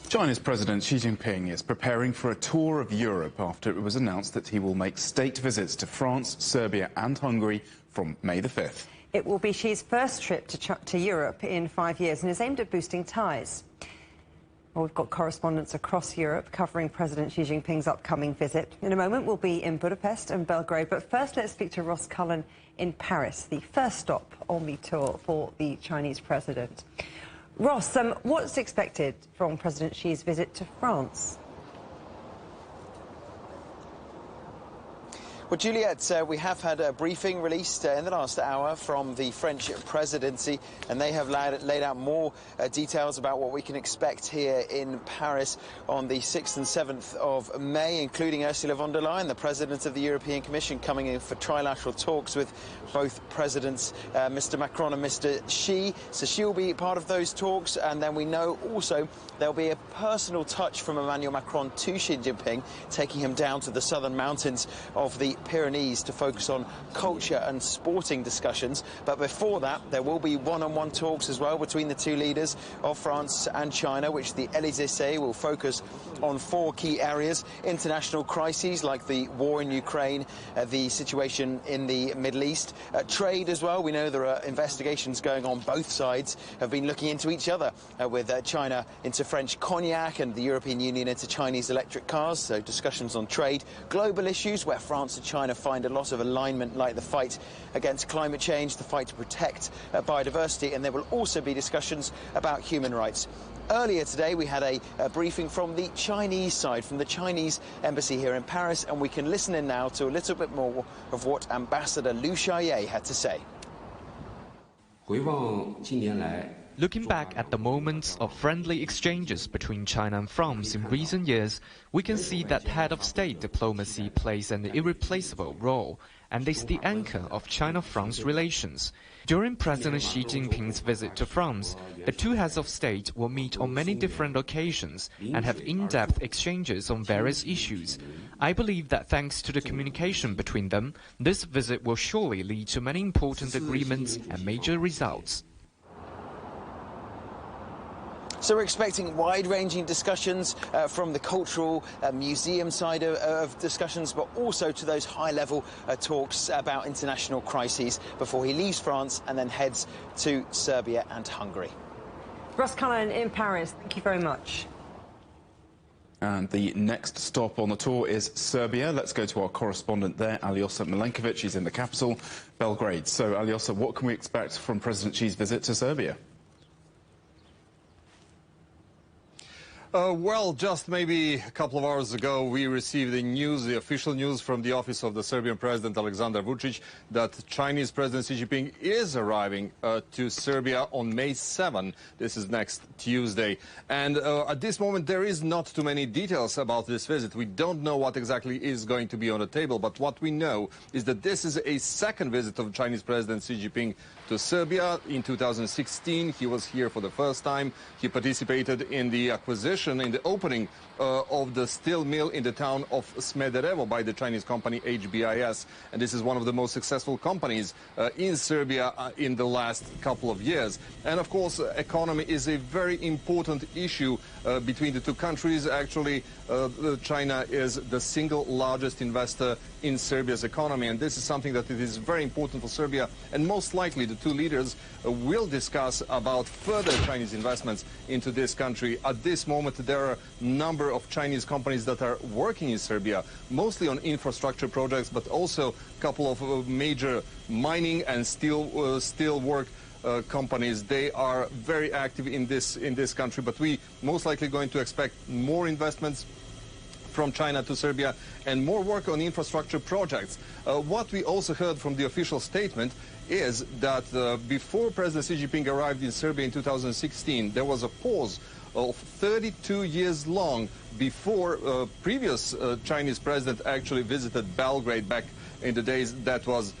China's President Xi Jinping is preparing for a tour of Europe after it was announced that he will make state visits to France, Serbia and Hungary from May the 5th. It will be Xi's first trip to Europe in 5 years and is aimed at boosting ties. Well, we've got correspondents across Europe covering President Xi Jinping's upcoming visit. In a moment, we'll be in Budapest and Belgrade. But first, let's speak to Ross Cullen in Paris, the first stop on the tour for the Chinese president. Ross, what's expected from President Xi's visit to France? Well, Juliet, we have had a briefing released in the last hour from the French presidency, and they have laid out more details about what we can expect here in Paris on the 6th and 7th of May, including Ursula von der Leyen, the president of the European Commission, coming in for trilateral talks with both presidents, Mr. Macron and Mr. Xi. So she'll be part of those talks, and then we know also there'll be a personal touch from Emmanuel Macron to Xi Jinping, taking him down to the southern mountains of the Pyrenees to focus on culture and sporting discussions. But before that, there will be one-on-one talks as well between the two leaders of France and China, which the Élysée will focus on 4 key areas: international crises like the war in Ukraine, the situation in the Middle East, trade as well. We know there are investigations going on. Both sides have been looking into each other, with China into French cognac and the European Union into Chinese electric cars. So discussions on trade, global issues where France and China find a lot of alignment, like the fight against climate change, the fight to protect biodiversity, and there will also be discussions about human rights. Earlier today, we had a briefing from the Chinese side, from the Chinese embassy here in Paris, and we can listen in now to a little bit more of what Ambassador Liu Xiaoye had to say. Looking back at the moments of friendly exchanges between China and France in recent years, we can see that head of state diplomacy plays an irreplaceable role and is the anchor of China-France relations. During President Xi Jinping's visit to France, the two heads of state will meet on many different occasions and have in-depth exchanges on various issues. I believe that thanks to the communication between them, this visit will surely lead to many important agreements and major results. So we're expecting wide-ranging discussions from the cultural museum side of discussions, but also to those high-level talks about international crises before he leaves France and then heads to Serbia and Hungary. Ross Cullen in Paris, thank you very much. And the next stop on the tour is Serbia. Let's go to our correspondent there, Aljosa Milenkovic. She's in the capital, Belgrade. So, Aljosa, what can we expect from President Xi's visit to Serbia? Well, just maybe a couple of hours ago, we received the official news from the office of the Serbian President Aleksandar Vučić that Chinese President Xi Jinping is arriving to Serbia on May 7. This is next Tuesday. And at this moment, there is not too many details about this visit. We don't know what exactly is going to be on the table, but what we know is that this is a second visit of Chinese President Xi Jinping to Serbia. In 2016, he was here for the first time. He participated in the acquisition, in the opening of the steel mill in the town of Smederevo by the Chinese company HBIS. And this is one of the most successful companies in Serbia in the last couple of years. And of course, economy is a very important issue between the two countries. Actually, China is the single largest investor in Serbia's economy, and this is something that it is very important for Serbia, and most likely the two leaders will discuss about further Chinese investments into this country. At this moment, there are a number of Chinese companies that are working in Serbia, mostly on infrastructure projects, but also a couple of major mining and steel work companies. They are very active in this country, but we most likely going to expect more investments from China to Serbia and more work on infrastructure projects. What we also heard from the official statement is that before President Xi Jinping arrived in Serbia in 2016, there was a pause of 32 years long before previous Chinese president actually visited Belgrade back in the days that was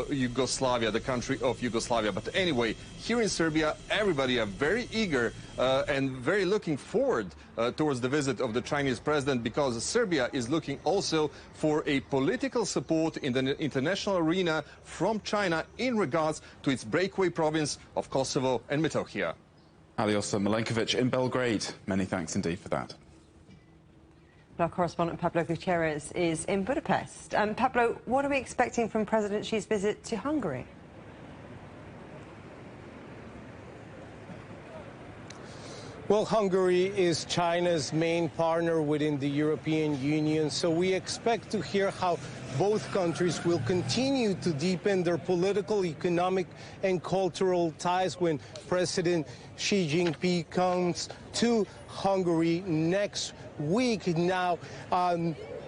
Yugoslavia, the country of Yugoslavia. But anyway, here in Serbia, everybody are very eager and very looking forward towards the visit of the Chinese president, because Serbia is looking also for a political support in the international arena from China in regards to its breakaway province of Kosovo and Metohija. Alyosha Milenkovic in Belgrade. Many thanks indeed for that. Our correspondent Pablo Gutierrez is in Budapest. Pablo, what are we expecting from President Xi's visit to Hungary? Well, Hungary is China's main partner within the European Union, so we expect to hear how both countries will continue to deepen their political, economic, and cultural ties when President Xi Jinping comes to Hungary next week. Now,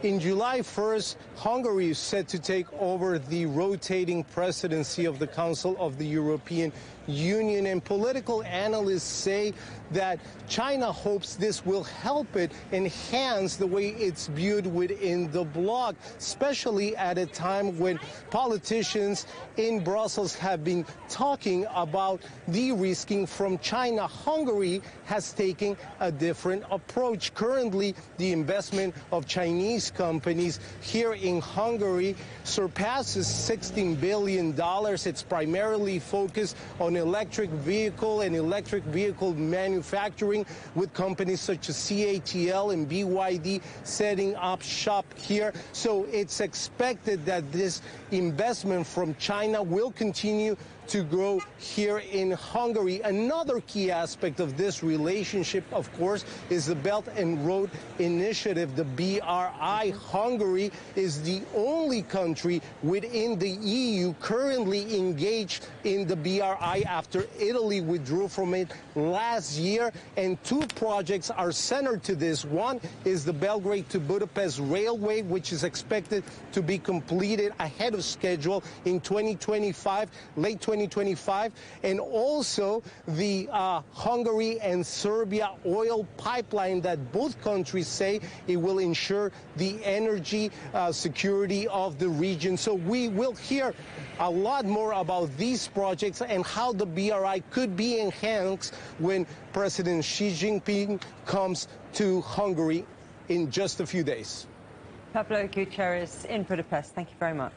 in July 1st, Hungary is set to take over the rotating presidency of the Council of the European Union, and political analysts say that China hopes this will help it enhance the way it's viewed within the bloc, especially at a time when politicians in Brussels have been talking about de-risking from China. Hungary has taken a different approach. Currently, the investment of Chinese companies here in Hungary surpasses $16 billion. It's primarily focused on electric vehicle and electric vehicle manufacturing, with companies such as CATL and BYD setting up shop here. So it's expected that this investment from China will continue to grow here in Hungary. Another key aspect of this relationship, of course, is the Belt and Road Initiative, the BRI. Hungary is the only country within the EU currently engaged in the BRI after Italy withdrew from it last year. And two projects are centered to this. One is the Belgrade to Budapest Railway, which is expected to be completed ahead of schedule in 2025, late 2025, and also the Hungary and Serbia oil pipeline that both countries say it will ensure the energy security of the region. So we will hear a lot more about these projects and how the BRI could be enhanced when President Xi Jinping comes to Hungary in just a few days. Pablo Gutierrez in Budapest, thank you very much.